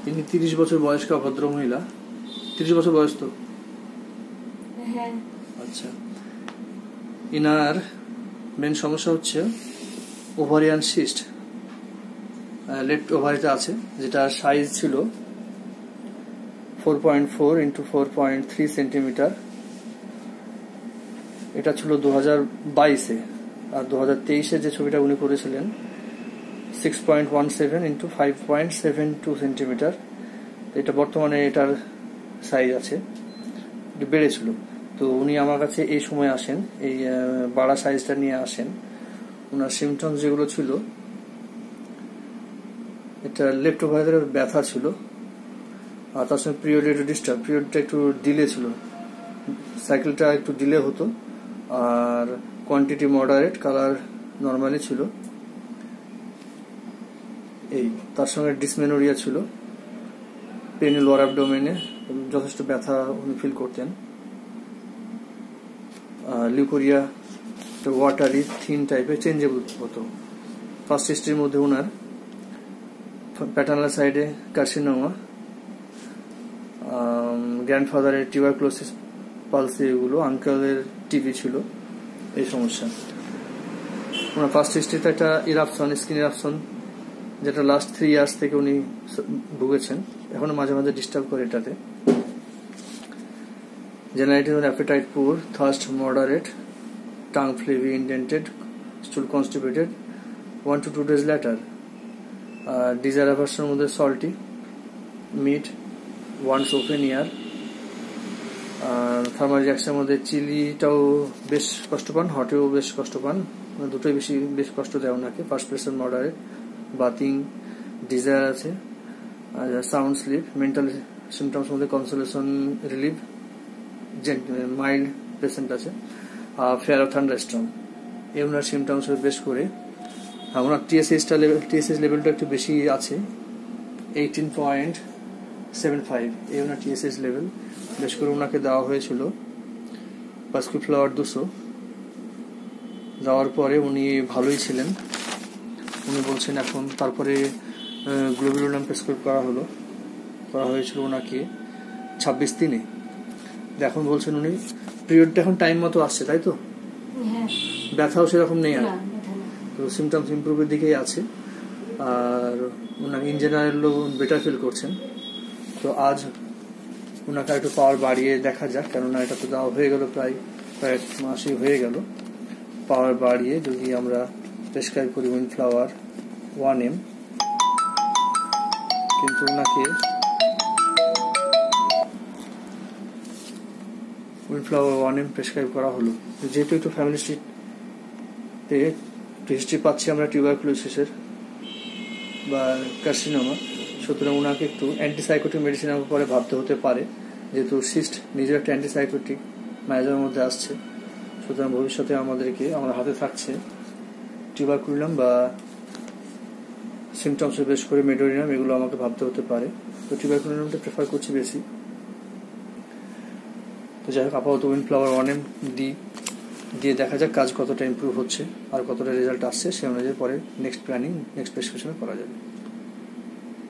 ইনি 30 বছর বয়স্ক ভদ্রমহিলা। 30 বছর বয়স তো? হ্যাঁ। আচ্ছা, ইনার মেন সমস্যা হচ্ছে ওভারিয়ান সিস্ট লেফট ওভারিতে আছে, যেটা সাইজ ছিল 4.4 × 4.3 সেন্টিমিটার। এটা ছিল 2022-এ, আর 2023-এ যে ছবিটা উনি করেছিলেন 6.17 × 5.72 সেন্টিমিটার। এটা বর্তমানে এটার সাইজ আছে, বেড়েছিল। তো উনি আমার কাছে এই সময় আসেন, এই বাড়া সাইজটা নিয়ে আসেন। ওনার সিমটমস যেগুলো ছিল, এটা লেফট ওভারের ব্যথা ছিল, আর তার সঙ্গে পিরিয়ডটা একটু ডিলে ছিল, সাইকেলটা একটু ডিলে হতো, আর কোয়ান্টিটি মডারেট, কালার নর্মালি ছিল। এই তার সঙ্গে ডিসমেনোরিয়া ছিল, পেন লোয়ার অ্যাবডোমেনে যথেষ্ট ব্যথা উনি ফিল করতেন। লিউকোরিয়া ওয়াটারি থিন টাইপের চেঞ্জেবল হতো। ফার্স্ট হিস্ট্রির মধ্যে ওনার প্যাটার্নাল সাইডে কার্সিনোমা, গ্র্যান্ডফাদারের টিউবারকুলোসিস, পালসি, এগুলো, আঙ্কেলের টিবি ছিল, এই সমস্যা। ওনার ফার্স্ট হিস্ট্রিতে একটা ইরাপশন, স্কিন ইরাপশন, যেটা লাস্ট 3 ইয়ার্স থেকে উনি ভুগেছেন, এখনো মাঝে মাঝে ডিস্টার্ব করে এটাতে। Generative appetite poor, thirst moderate, tongue flabby indented, stool constipated 1 to 2 days later। Desire অ্যাভার্সনের মধ্যে salty meat, once open year. Thermal রিয়াকশনের মধ্যে চিলিটাও বেশ কষ্ট পান, হটেও বেশ কষ্ট পান, দুটোই বেশ কষ্ট দেয় ওনাকে। First pressure moderate, bathing, desire আছে, সাউন্ড স্লিপ। মেন্টাল সিমটমস মধ্যে কনসোলেশন, রিলিফ, মাইল্ড পেশেন্ট আছে, ফেয়ার অফ থান্ডারস্টর্ম। এই ওনার সিমটমস বেশ করে। ওনার টিএসএইচ লেভেলটা একটু বেশি আছে, 18.75। এই ওনার টিএসএইচ লেভেল বেশ করে ওনাকে দেওয়া হয়েছিল পাস্কুফ্লাওয়ার 200। দেওয়ার পরে উনি ভালোই ছিলেন, উনি বলছেন এখন। তারপরে গ্লোবিউলিনাম প্রেসক্রাইব করা হয়েছিল ওনাকে 26/3-এ। এখন বলছেন উনি পিরিয়ডটা এখন টাইম মতো আসছে, তাই তো? ব্যথাও সেরকম নেই আর, তো সিমটমস ইমপ্রুভের দিকেই আছে, আর ওনাকে ইন জেনারেলও বেটার ফিল করছেন। তো আজ ওনাকে একটু পাওয়ার বাড়িয়ে দেখা যাক, কেননা এটা তো দেওয়া হয়ে গেল, প্রায় 1 মাসই হয়ে গেল। পাওয়ার বাড়িয়ে যদি আমরা প্রেসক্রাইব করি উইন্ডফ্লাওয়ার 1M, কিন্তু ওনাকে উইন্ডফ্লাওয়ার 1M প্রেসক্রাইব করা হলো। যেহেতু একটু ফ্যামিলি হিস্ট্রি পাচ্ছি আমরা টিউবারকুলোসিসের বা কার্সিনোমা, সুতরাং ওনাকে একটু অ্যান্টিসাইকোটিক মেডিসিন আমার পরে ভাবতে হতে পারে, যেহেতু সিস্ট নিজের একটা অ্যান্টিসাইকোটিক ম্যানেজারের মধ্যে আসছে। সুতরাং ভবিষ্যতে আমার হাতে থাকছে টিউবারকুলিনাম বা সিমটমসে বেশ করে মেডোরিনাম, এগুলো আমাকে ভাবতে হতে পারে। তো টিউবারকুলিনামটা প্রেফার করছি বেশি। তো যাই হোক, আপাতত উইন্ডফ্লাওয়ার 1M দিয়ে দেখা যাক কাজ কতটা ইমপ্রুভ হচ্ছে আর কতটা রেজাল্ট আসছে, সে অনুযায়ী পরে নেক্সট প্রেসক্রিপশনে করা যাবে।